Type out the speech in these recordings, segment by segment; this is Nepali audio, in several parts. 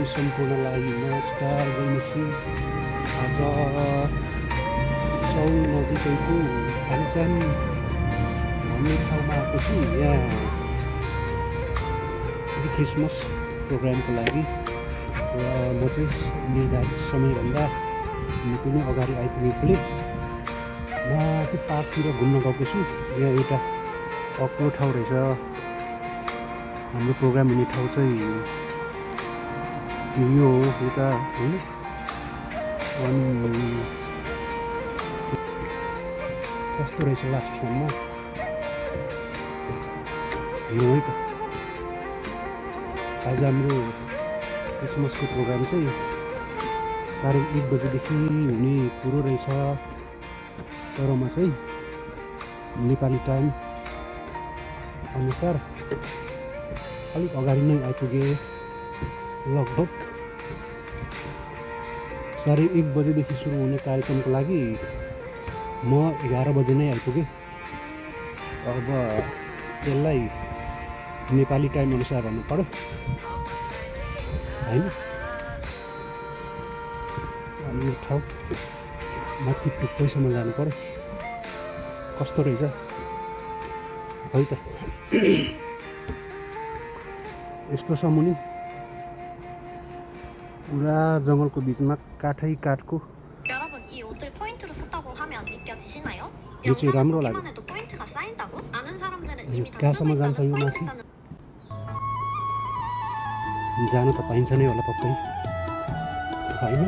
सम्पूर्णलाई नमस्कार जयमसी। आज सौ नजिकैको आलिसान भन्ने ठाउँमा आएको छु। यहाँ क्रिसमस प्रोग्रामको लागि र म चाहिँ निर्धारित समयभन्दा निकै नै अगाडि आइपुगेकोले माथि पार्कतिर घुम्न गएको छु। यहाँ एउटा अग्लो ठाउँ रहेछ। हाम्रो प्रोग्राम हुने ठाउँ चाहिँ यो हो यता होइन। अनि कस्तो रहेछ लास्ट ठाउँमा यो है त। आज हाम्रो क्रिसमसको प्रोग्राम चाहिँ 1:30 बजेदेखि हुने कुरो रहेछ। तर म चाहिँ नेपाली टाइम अनुसार अलिक अगाडि नै आइपुगेँ। लगभग 1:30 बजेदेखि सुरु हुने कार्यक्रमको लागि म 11 बजे नै आइपुगेँ। अब त्यसलाई नेपाली टाइम अनुसार भन्नु पर्यो होइन। अनि यो ठाउँ माथि टुप्पोसम्म जानु पर्यो। कस्तो रहेछ है त। यस्तो छ मुनि पुरा जङ्गलको बिचमा काठै काठको। यो चाहिँ राम्रो लाग्यो। कहाँसम्म जान्छ यो माथि जान त पाइन्छ नै होला पक्कै होइन।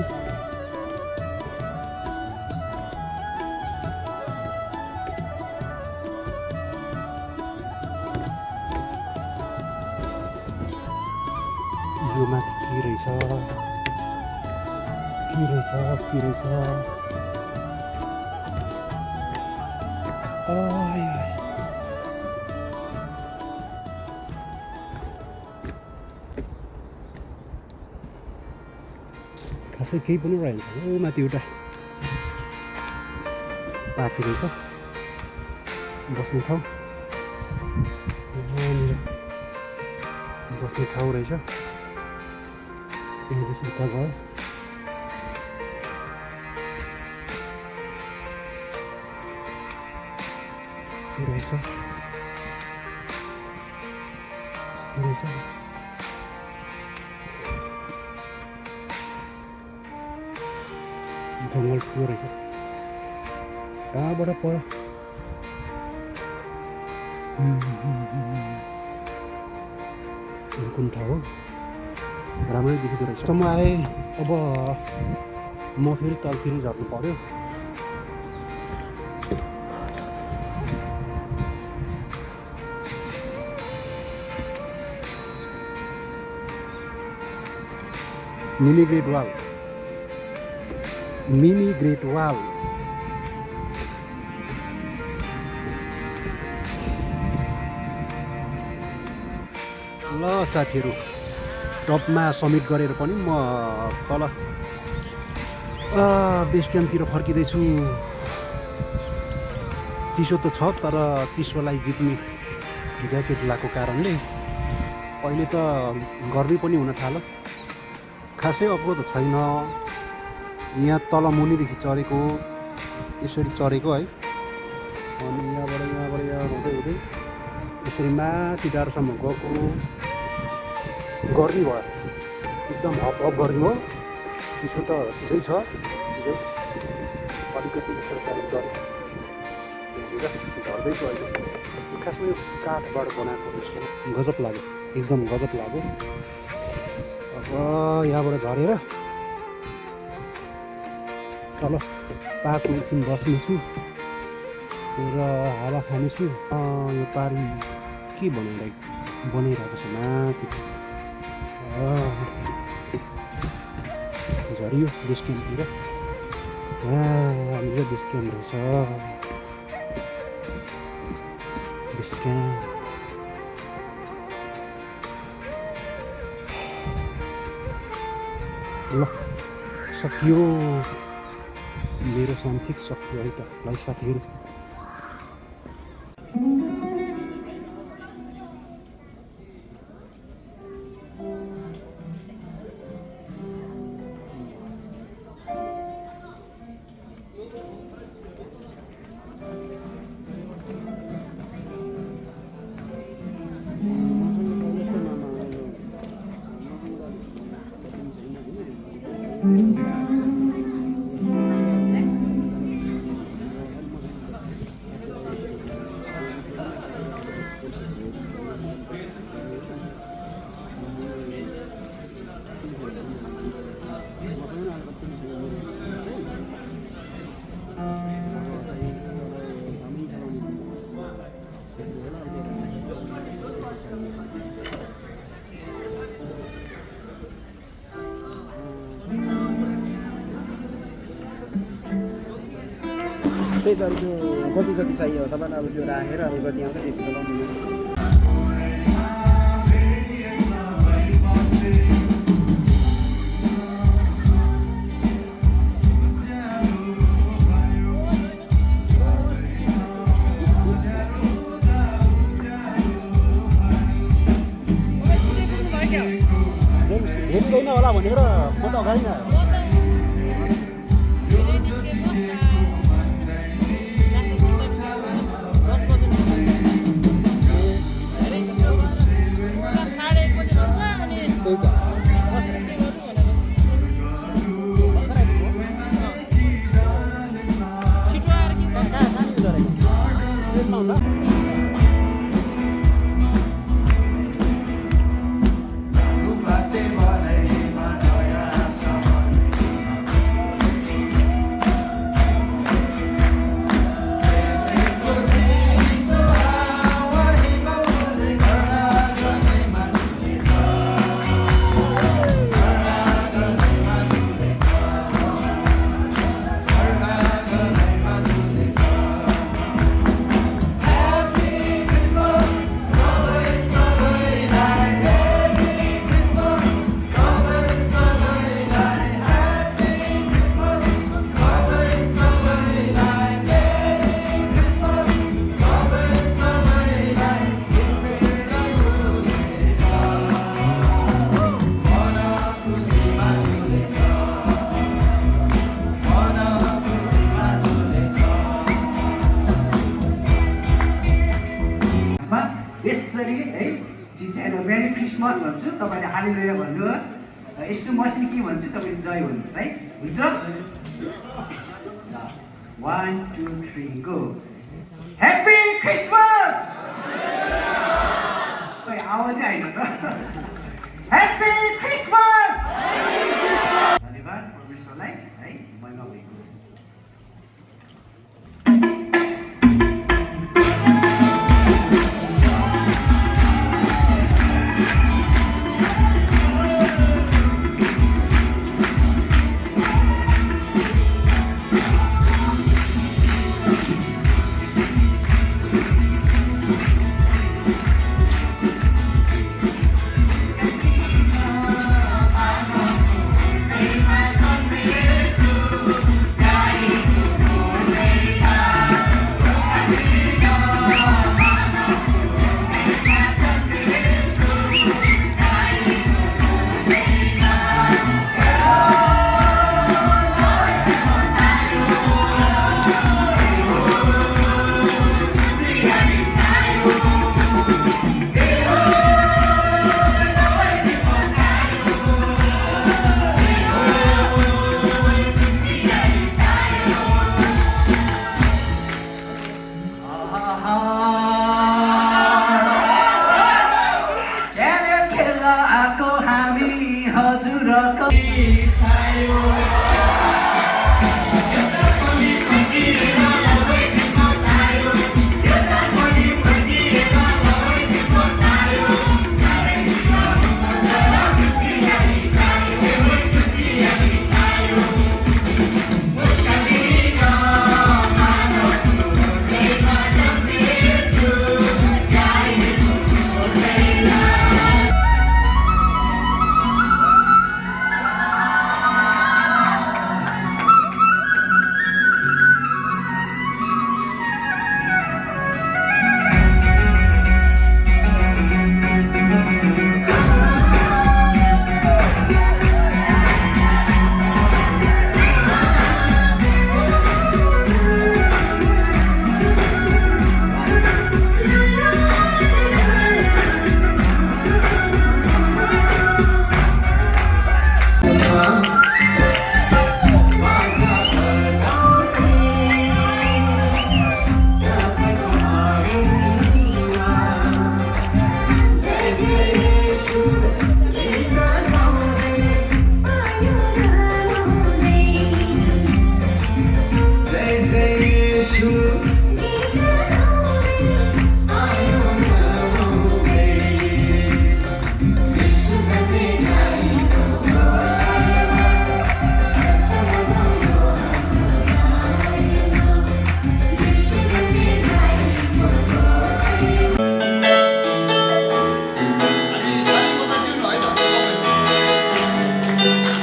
यो माथि के रहेछ के रहेछ के रहेछ। खासै केही पनि रहेछ। ओ माथि एउटा पार्टी रहेछ बस्ने ठाउँ। यहाँनिर बस्ने ठाउँ रहेछ। त्यहाँदेखि उता गयो रहेछ यस्तो रहेछ। जङ्गल ठुलो रहेछ। कहाँबाट पर कुन ठाउँ हो राम्रै देखिँदो रहेछ। सम्म आएँ। अब म फेरि तलतिर झर्नु पर्यो। Mini great wall mini great wall. ल साथीहरू टपमा सब्मिट गरेर पनि म तल बेस क्याम्पतिर फर्किँदैछु। चिसो त छ तर चिसोलाई जित्ने ज्याकेट लगाएको कारणले अहिले त गर्मी पनि हुन थाल्यो। खासै अप्रो त छैन। यहाँ तल मुनिदेखि चढेको यसरी चढेको है। अनि यहाँबाट यहाँ हुँदै हुँदै यसरी माथि डाँडोसम्म गएको। गर्मी भयो एकदम हप गर्मी हो। चिसो त चिसै छ। अलिकति एक्सर्साइज गरेँ झर्दैछु अहिले। खासमा यो काठबाट बनाएको रहेछ। गजब लाग्यो एकदम गजब लाग्यो। अब यहाँबाट झरेर तल पार्कमा एकछिन बस्नेछु र हावा खानेछु। यो पारी के बनाइरहेको छ माथि झरियो बेस क्याम्पतिर। हाम्रो बेस क्याम्प रहेछ। बेस क्याम्प ल सकियो। मेरो संक्षिक सक्यो है त। ल साथीहरू त्यही त त्यो कति जति चाहियो तपाईँलाई अब त्यो राखेर अब जति आउँछ त्यति चलाउनु हेरिँदैन होला भनेर म त अगाडि नै यसरी है चिच्याएर मेरी क्रिसमस भन्छु तपाईँले हालेलुया भन्नुहोस् यसो मसिन के भन्छु तपाईँले जय भन्नुहोस् है हुन्छ 1 2 3 गो ह्याप्पी क्रिसमस खै आवाजै आएन त ह्याप्पी क्रिसमस धन्यवाद परमेश्वरलाई है महिमा भएको होस्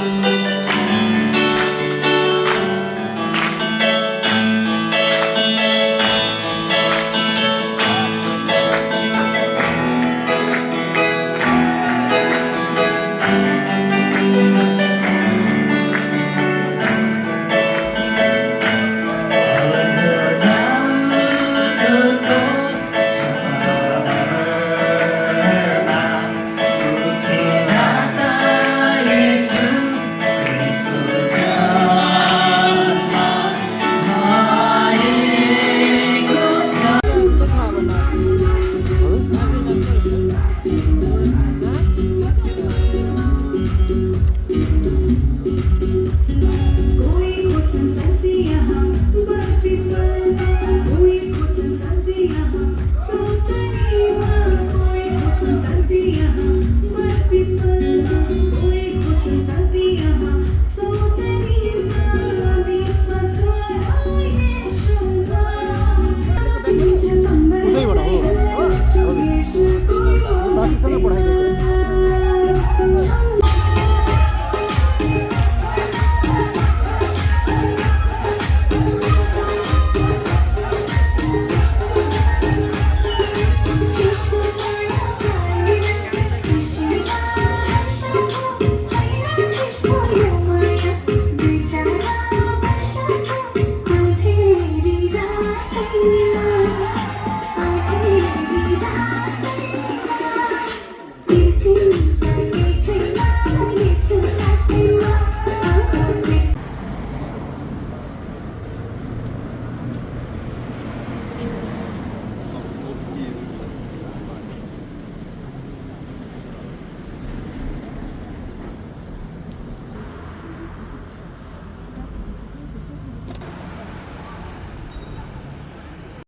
Ôi cuộc chẳng